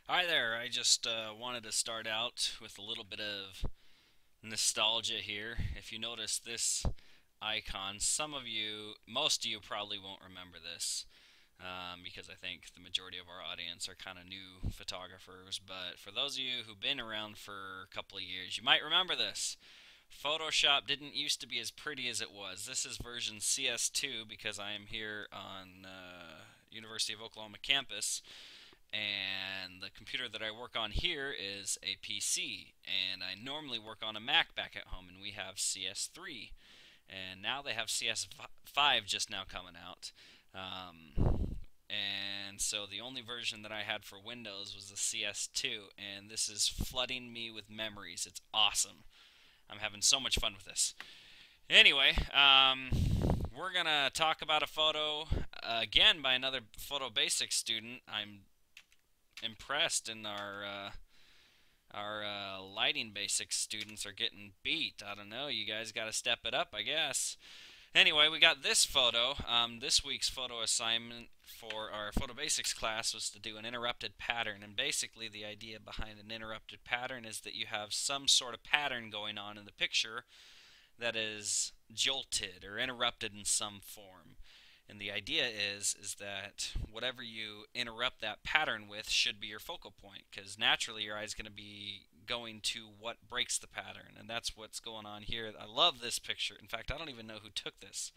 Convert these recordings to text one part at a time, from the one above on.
Hi there. I just wanted to start out with a little bit of nostalgia here. If you notice this icon, most of you probably won't remember this because I think the majority of our audience are kind of new photographers. But for those of you who've been around for a couple of years, you might remember this. Photoshop didn't used to be as pretty as it was. This is version CS2 because I am here on University of Oklahoma campus, and the computer that I work on here is a PC, and I normally work on a Mac back at home, and we have CS3, and now they have CS5 just now coming out. And so the only version that I had for Windows was the CS2, and this is flooding me with memories. It's awesome. I'm having so much fun with this. Anyway, we're gonna talk about a photo again by another photo basics student. I'm impressed, and our lighting basics students are getting beat. I don't know. You guys got to step it up, I guess. Anyway, we got this photo. This week's photo assignment for our photo basics class was to do an interrupted pattern, and basically the idea behind an interrupted pattern is that you have some sort of pattern going on in the picture that is jolted or interrupted in some form. And the idea is that whatever you interrupt that pattern with should be your focal point, because naturally your eye is going to be going to what breaks the pattern, and that's what's going on here. I love this picture. In fact, I don't even know who took this,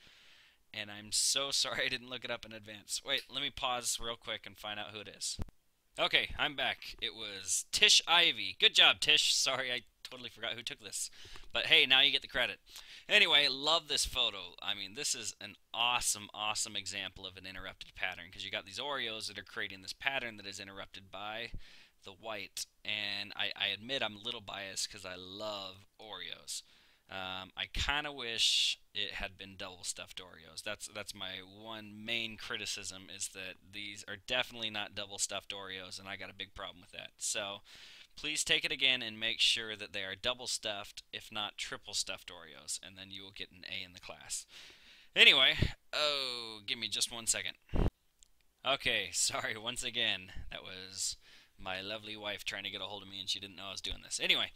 and I'm so sorry I didn't look it up in advance. Wait, let me pause real quick and find out who it is. Okay, I'm back. It was Tish Ivy. Good job, Tish. Sorry, I totally forgot who took this. But hey, now you get the credit. Anyway, love this photo. I mean, this is an awesome, awesome example of an interrupted pattern because you got these Oreos that are creating this pattern that is interrupted by the white. And I admit I'm a little biased because I love Oreos. I kind of wish it had been double stuffed Oreos. That's my one main criticism, is that these are definitely not double stuffed Oreos, and I got a big problem with that. So please take it again and make sure that they are double stuffed, if not triple stuffed Oreos, and then you will get an A in the class. Anyway, oh, give me just 1 second. Okay, sorry once again. That was my lovely wife trying to get a hold of me, and she didn't know I was doing this. Anyway,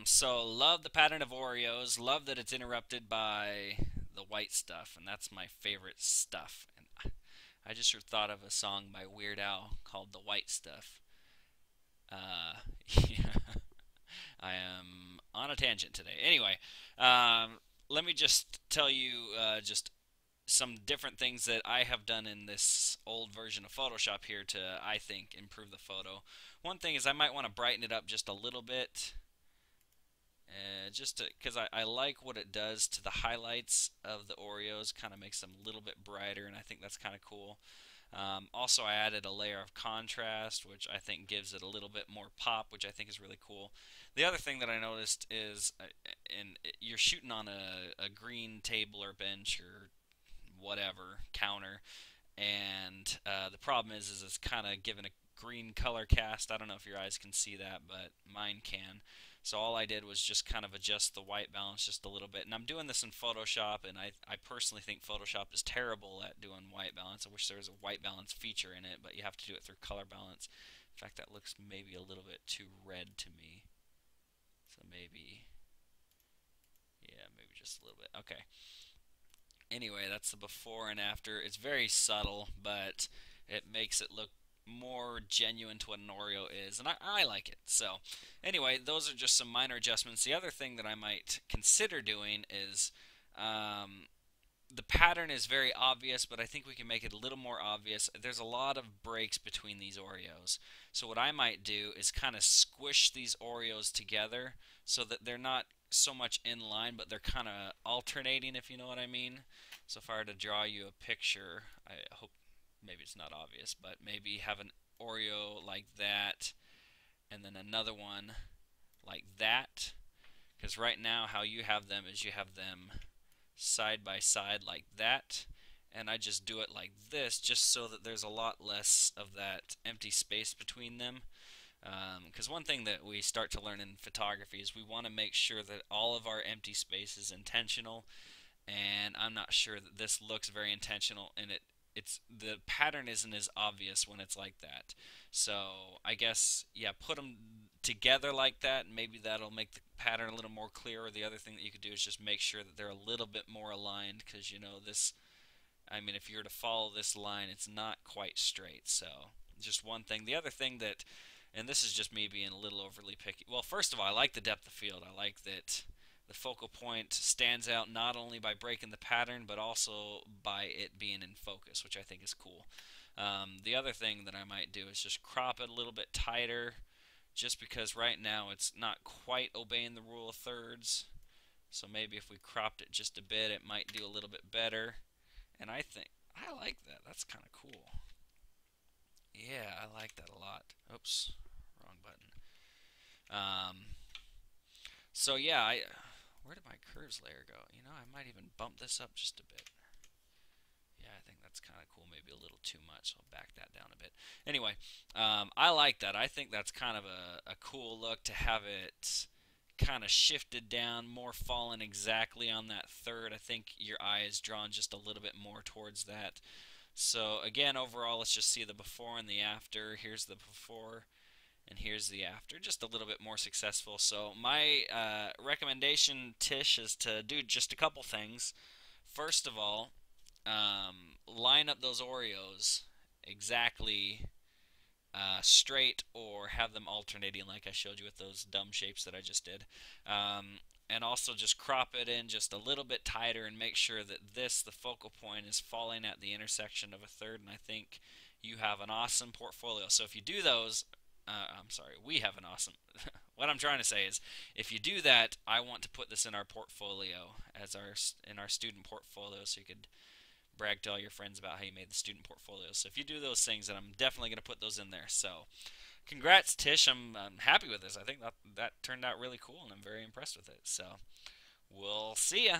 so love the pattern of Oreos. Love that it's interrupted by the white stuff, and that's my favorite stuff. And I just thought of a song by Weird Al called "The White Stuff." Yeah, I am on a tangent today. Anyway, let me just tell you just some different things that I have done in this old version of Photoshop here to, I think, improve the photo. One thing is I might want to brighten it up just a little bit, just because I like what it does to the highlights of the Oreos, kind of makes them a little bit brighter, and I think that's kind of cool. Also, I added a layer of contrast, which I think gives it a little bit more pop, which I think is really cool. The other thing that I noticed is, you're shooting on a green table or bench or whatever counter, and the problem is it's kind of given a green color cast. I don't know if your eyes can see that, but mine can. So all I did was just kind of adjust the white balance just a little bit. And I'm doing this in Photoshop, and I personally think Photoshop is terrible at doing white balance. I wish there was a white balance feature in it, but you have to do it through color balance. In fact, that looks maybe a little bit too red to me. So maybe, yeah, maybe just a little bit. Okay. Anyway, that's the before and after. It's very subtle, but it makes it look more genuine to what an Oreo is, and I like it. So, anyway, those are just some minor adjustments. The other thing that I might consider doing is, the pattern is very obvious, but I think we can make it a little more obvious. There's a lot of breaks between these Oreos. So what I might do is kind of squish these Oreos together so that they're not so much in line, but they're kind of alternating, if you know what I mean. So if I were to draw you a picture, I hope maybe it's not obvious, but maybe have an Oreo like that, and then another one like that. Because right now how you have them is you have them side by side like that, and I just do it like this just so that there's a lot less of that empty space between them. Because one thing that we start to learn in photography is we want to make sure that all of our empty space is intentional, and I'm not sure that this looks very intentional, and it's the pattern isn't as obvious when it's like that. So I guess yeah, put them together like that, and maybe that'll make the pattern a little more clear. Or the other thing that you could do is just make sure that they're a little bit more aligned, because you know this. I mean, if you were to follow this line, it's not quite straight. So just one thing. The other thing that, and this is just me being a little overly picky. Well, first of all, I like the depth of field. I like that the focal point stands out not only by breaking the pattern, but also by it being in focus, which I think is cool. The other thing that I might do is just crop it a little bit tighter, just because right now it's not quite obeying the rule of thirds. So maybe if we cropped it just a bit, it might do a little bit better. And I think I like that. That's kind of cool. Yeah, I like that a lot. Oops, wrong button. Um, so yeah, where did my curves layer go? You know, I might even bump this up just a bit. Yeah, I think that's kind of cool. Maybe a little too much, so I'll back that down a bit. Anyway, I like that. I think that's kind of a cool look to have it kind of shifted down, more fallen exactly on that third. I think your eye is drawn just a little bit more towards that. So again, overall, let's just see the before and the after. Here's the before, and here's the after. Just a little bit more successful. So my recommendation, Tish, is to do just a couple things. First of all, line up those Oreos exactly straight, or have them alternating like I showed you with those dumb shapes that I just did. And also just crop it in just a little bit tighter and make sure that the focal point, is falling at the intersection of a third. And I think you have an awesome portfolio. So if you do those, I'm sorry, we have an awesome. What I'm trying to say is, if you do that, I want to put this in our portfolio as our student portfolio, so you could brag to all your friends about how you made the student portfolio. So if you do those things, then I'm definitely going to put those in there. So congrats, Tish. I'm happy with this. I think that turned out really cool, and I'm very impressed with it. So we'll see ya.